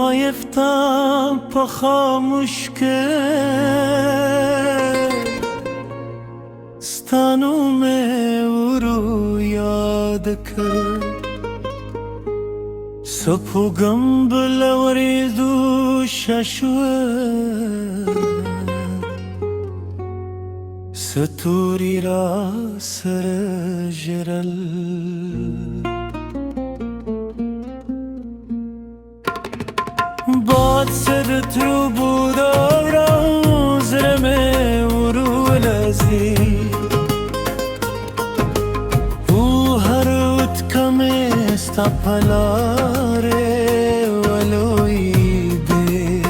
ما یفتم پا خاموش که ستانوم او رو یاد کرد سپوگم بلوری دو ششوه ستوری را سر جرل باد سر تو بودا را زرمه ورو لزی او هروت کمی استپلاره ولوی ده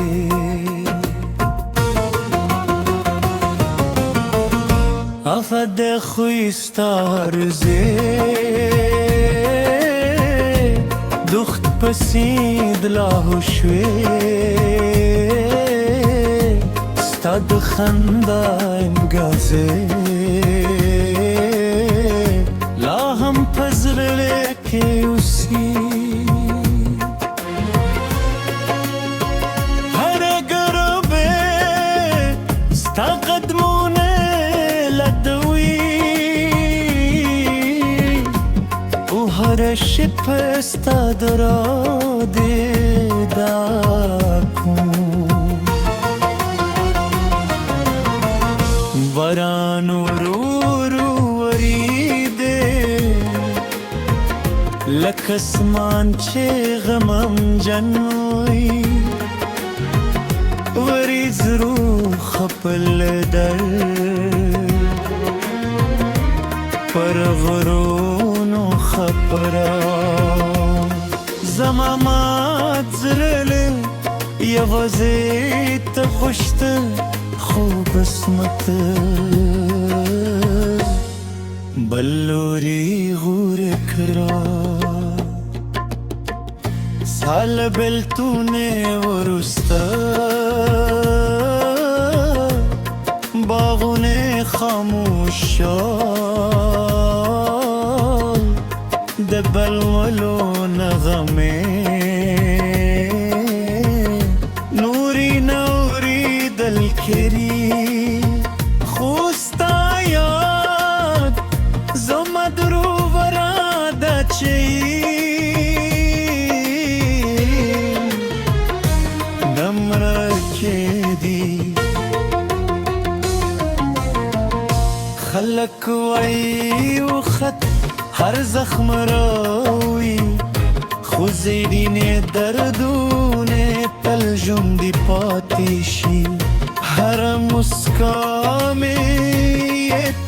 افد خویستار زی دخت پسید لاهو شوی ستاد خندایم گازه لاهم پزرله که اوسی هر گربه ستا قدمونه لدوی او هر شپ ستا دراده داکون باران رو وریده لک اسمان چه غمم جنوی وریز رو خپل در پر غرونو خپرا زمامات زرله یوازی تا خوشت خوب اسمت بلوری غور کرا سال بلتونه ورستا باغونه خاموشا دبل ولو نغمه نوری نوری دل کری خوستا یاد زمد رو ورادا چی دمرا که دی خلق وی و خط هر زخم راوی خوزیدین دردونه پل جمدی پاتیشی هر مسکامی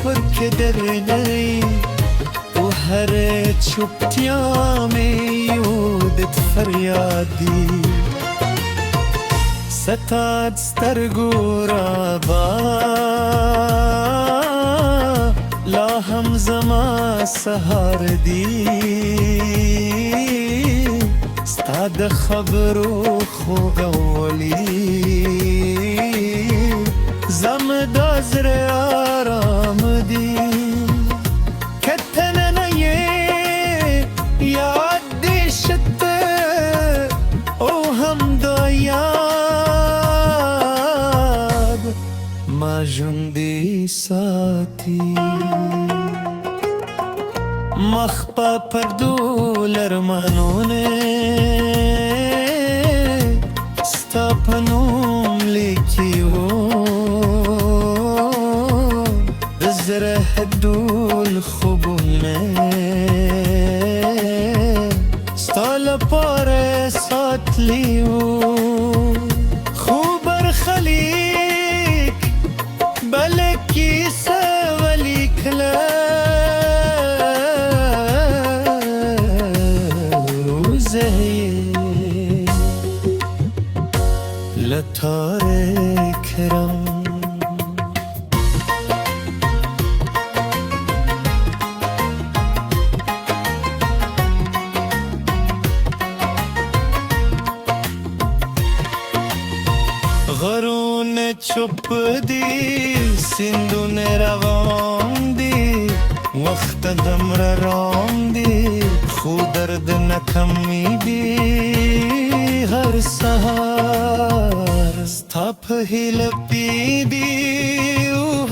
پر کدر نری و هر چوبتیامی یودت فریادی ستاد سترگو را با لا هم زما سهار دی ستاد خبرو خوگ اولی زم دازر آرام دی کتن نیه یاد دی شت او هم دا یاد ما جندی ساتی مخپا پردو لرمانونه ستا پنوم لیکیو زره دول خوبونه ستا لپاره ساتلیو خوبر خلیک بلکی سولی کلا لطار کرم غرون چپ دی سندون روان دی وقت دمر رام دی خود درد نکمی دی हर सहार स्थाप हिल पीदी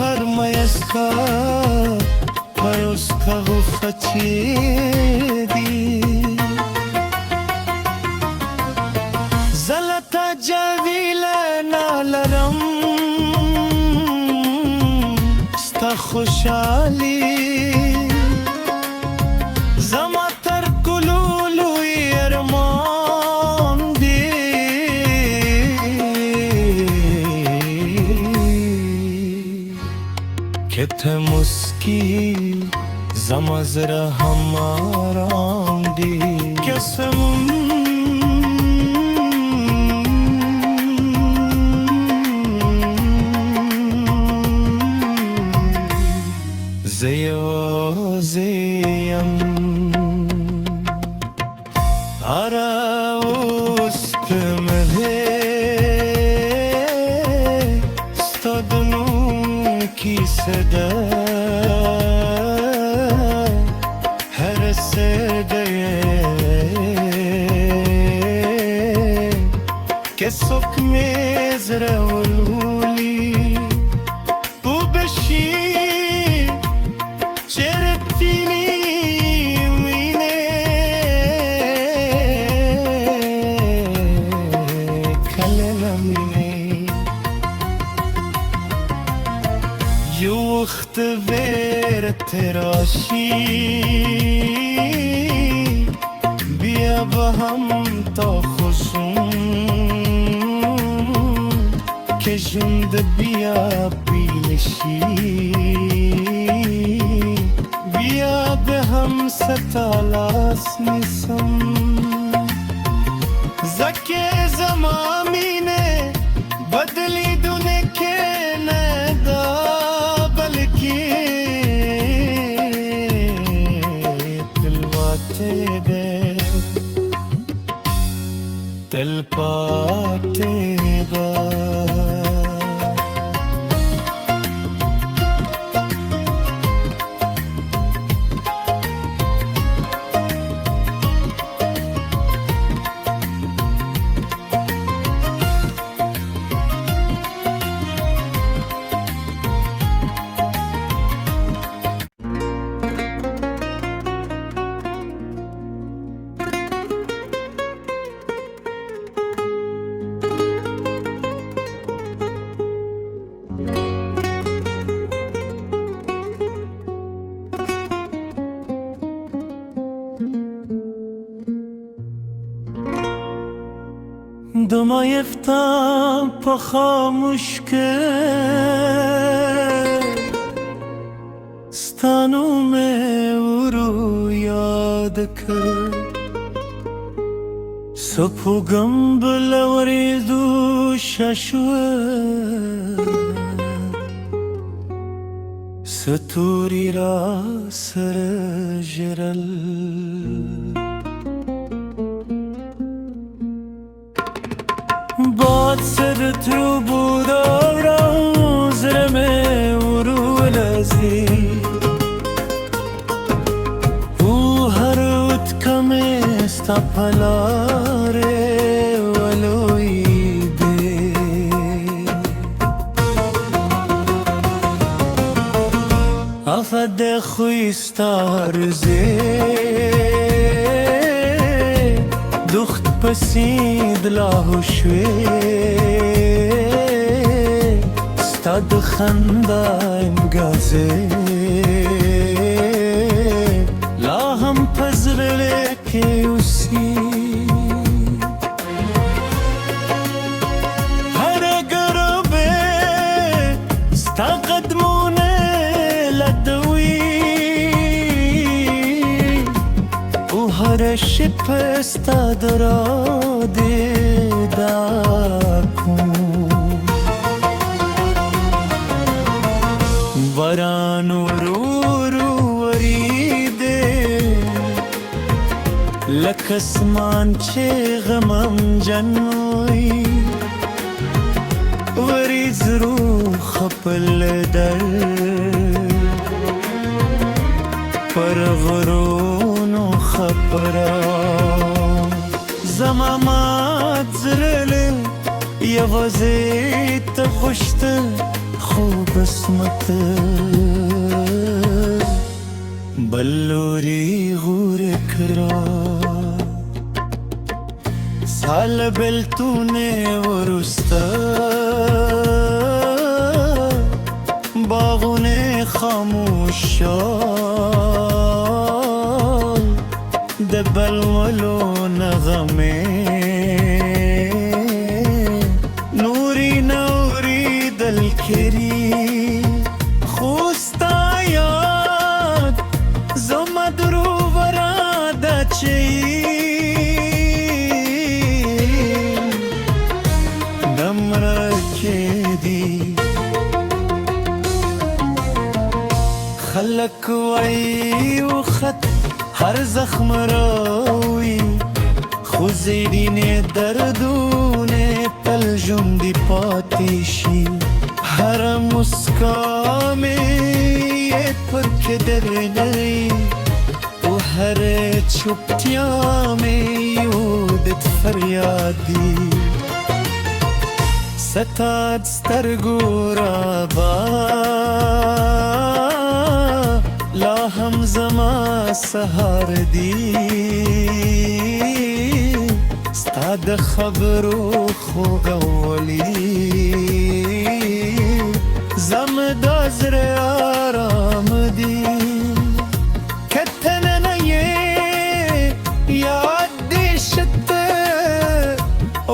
हर मयस्का मयुस्का हुफचेदी زلتا جویل نالرم ستا خوشحالی زما تر کلولوی ارمان دی که ته مسکی زما زره هم آرام دی قسم زیم آرا است مله ستادنو کی صدا هر صدای که سکم زرولولی بو بشی وقت ویرت راشی بیا با هم تا خوشون که جند بیا پیلشی بیا به هم ستالاس نیسم زکی زمامینه بدلی دونه که ندا दिल पाते دما یفتم پا خاموش که ستانوم او رو یاد کرد سپوگم بلوری دو ششوه ستوری را سر جرل باد سرت رو بودارم زرمه و رو لزی او هر اوت کم استا پلاره ولوی ده افد خویستا رزه دخت پسید لاهو شوی ستاد خندایم گازه لاهم پزرله که اوسی هر گربه ستا قدمونه لدوی او هر شب ستا دراده داکن بارانو رو رو وریده لک اسمان چه غمم جنوی وریز رو خپل در پر غرونو خپرا زماما زرله یوازې ته غوښته خو قسمت بل لوري غوره کړه سال بلتونه ورسته باغونه خاموش شد د بلولو نغمه نوری نوری دل کری خوستا یاد زما درو وراده چی دمره که دی خلق وی و خط هر زخم راوی خو زیرین دردونه پل ژوندی پاتې شي هر مسکا مې پر کدر لري او هر چوپتیا مې یو د فریاد دی ستاد سترګو رابا لا هم زما سهار دی ستا د خبرو خوږولی زم د زړه آرام دی که ته نه یې یاد دې شته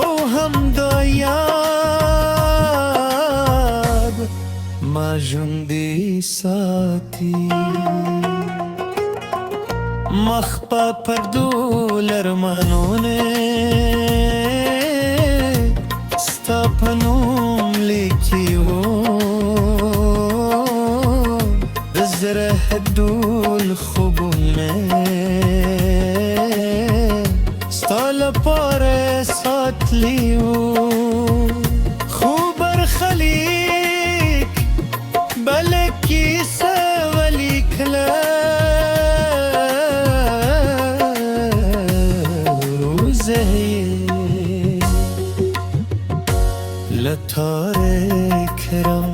او هم دا یاد ما ژوندی ساتي مخ په پردو لرمانونه ستا په نوم لیکي وو د زړه هډول خوبونه ستا لپاره ساتلي وو خو برخلیک بل کیسه ولیکله لطار کرم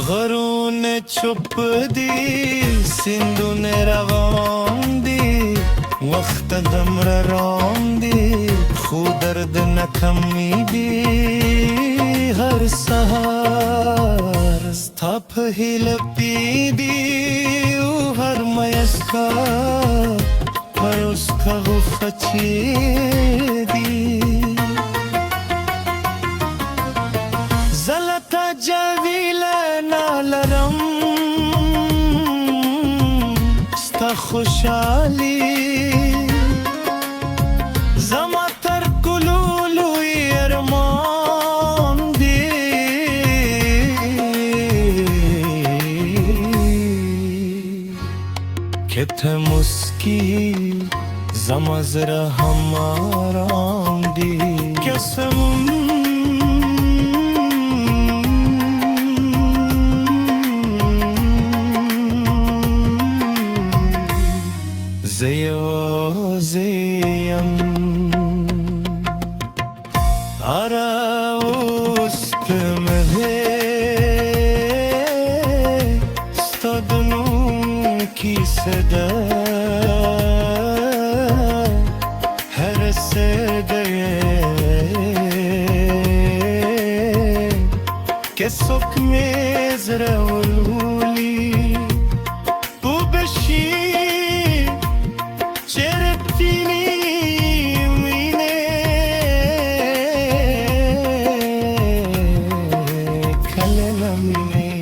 غرون چپ دی سندون روان دی وقت دمر رام دی خو درد نکمی دی هر سهار ستا په هیله بیدي او هر میسکا پروسکا غفچې دي زلتا جاویله نالرم ستا خوشحالي زما تر ټولو لوی ارمان که ته مسکی زما زړه هم آرام دی قسم زه یوازې یم هره اوس په مې ستا د نوم کیسه ده هر څه دی که څوک مې زړه ولولي پوه بشي چې رښتینې مینې کله نه مینې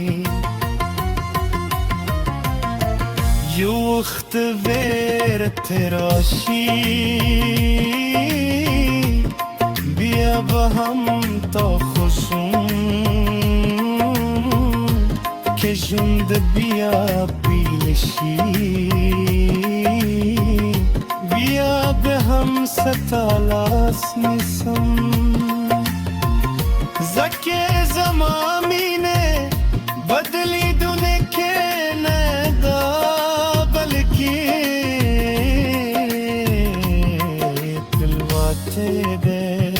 یو وخت بیرته راشي بیا به هم تا خوشم که ژوند بیا پیل شي بیا به هم ستا لاس نیسم زکه زمامینه بدلی دونه که ندا بلکی تلواته ده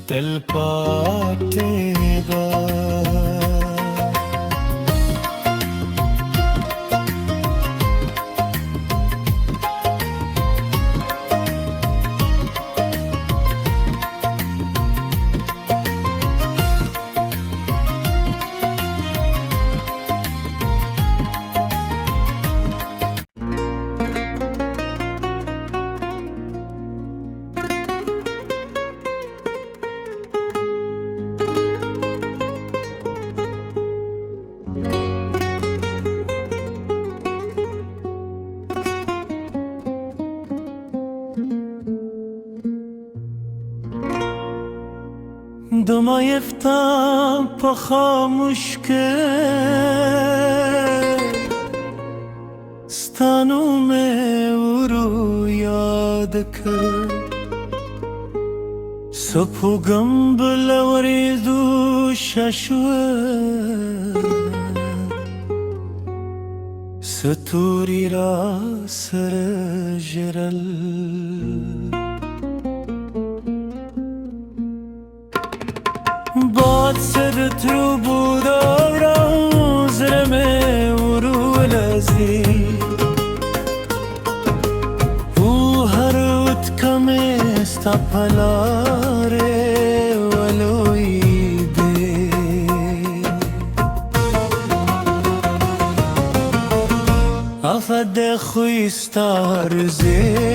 تل پاته ده دما یفتم پا خاموش که ستانوم او رو یاد کرد سپوگم بلوری دو ششوه ستوری را سر جرل باد سر ترو بودا را زرمه ورو لزی او هر اوت کمه ستا پلاره ولوی ده افد خوی ستارزه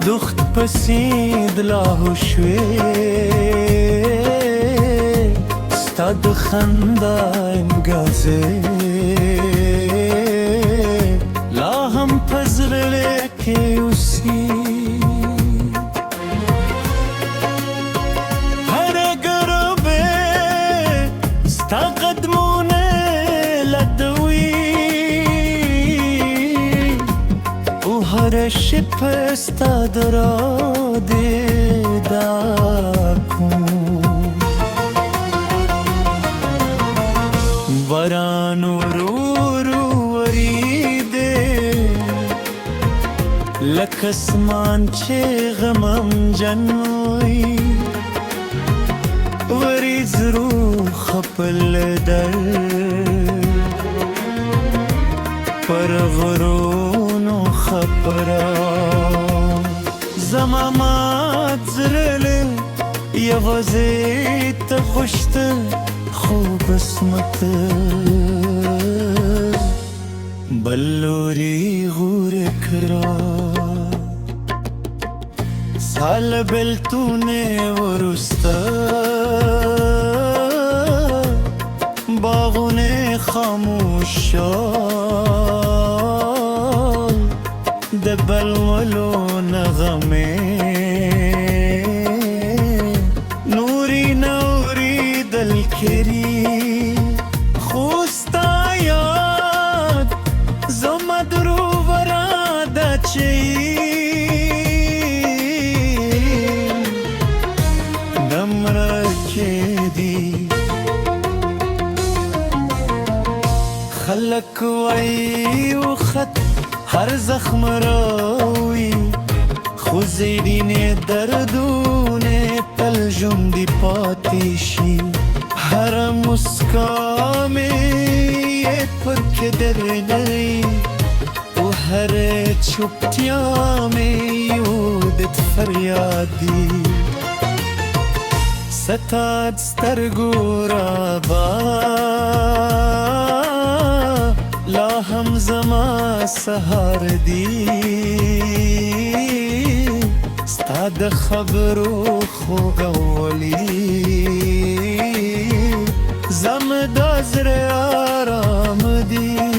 دخت پسید لاهو شوی ستاد خنده امگازه لا هم پزرله که اوسی هر گربه ستا قدمونه لدوی او هر شب ستا دراده داکون باران ورو وریده لک اسمان چه غمم جنوی وریز رو خپل در پر غرونو خپرا زمامات زرله یوازی تا خوشت خوب اسمت بلوری غور کرا سال بلتونه ورستا باغونه خاموشا دبل ولو نغمه نوری نوری دل کری خوستا یاد زمد رو ورادا چی دمرا که دی خلق وی و خط هر زخم راوی خوزیدین دردونه پل جمدی پاتیشی هر مسکامی پر کدر نری و هر چوبتیامی یودت فریادی ستاد سترگو را با لا هم زما سهار دی ستا د خبرو خوږ اولی زم د زړه آرام دی